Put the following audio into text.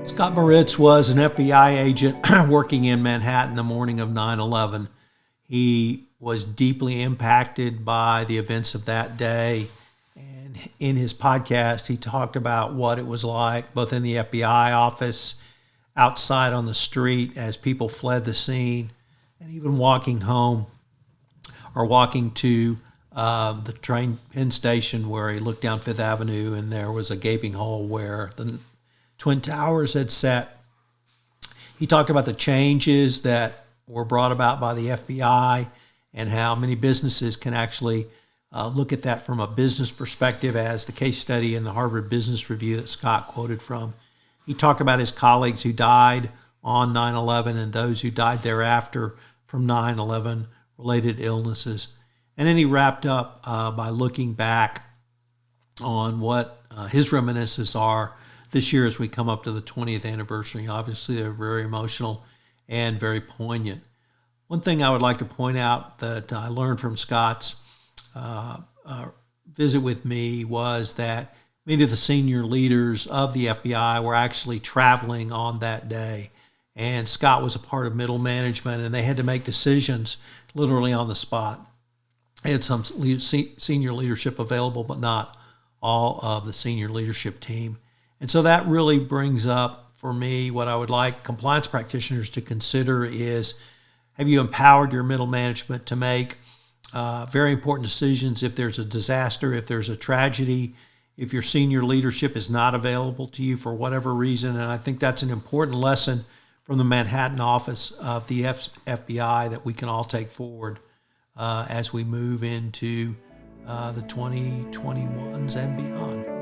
Scott Moritz was an FBI agent working in Manhattan the morning of 9/11. He was deeply impacted by the events of that day. And in his podcast, he talked about what it was like, both in the FBI office, outside on the street as people fled the scene, and even walking home or walking to the train Penn Station, where he looked down Fifth Avenue and there was a gaping hole where the Twin Towers had set. He talked about the changes that were brought about by the FBI and how many businesses can actually look at that from a business perspective, as the case study in the Harvard Business Review that Scott quoted from. He talked about his colleagues who died on 9/11 and those who died thereafter from 9/11 related illnesses. And then he wrapped up by looking back on what his reminiscences are this year as we come up to the 20th anniversary. Obviously, they're very emotional and very poignant. One thing I would like to point out that I learned from Scott's visit with me was that many of the senior leaders of the FBI were actually traveling on that day. And Scott was a part of middle management, and they had to make decisions literally on the spot. They had some senior leadership available, but not all of the senior leadership team. And so that really brings up for me what I would like compliance practitioners to consider is, have you empowered your middle management to make very important decisions if there's a disaster, if there's a tragedy, if your senior leadership is not available to you for whatever reason? And I think that's an important lesson from the Manhattan office of the FBI that we can all take forward as we move into the 2021s and beyond.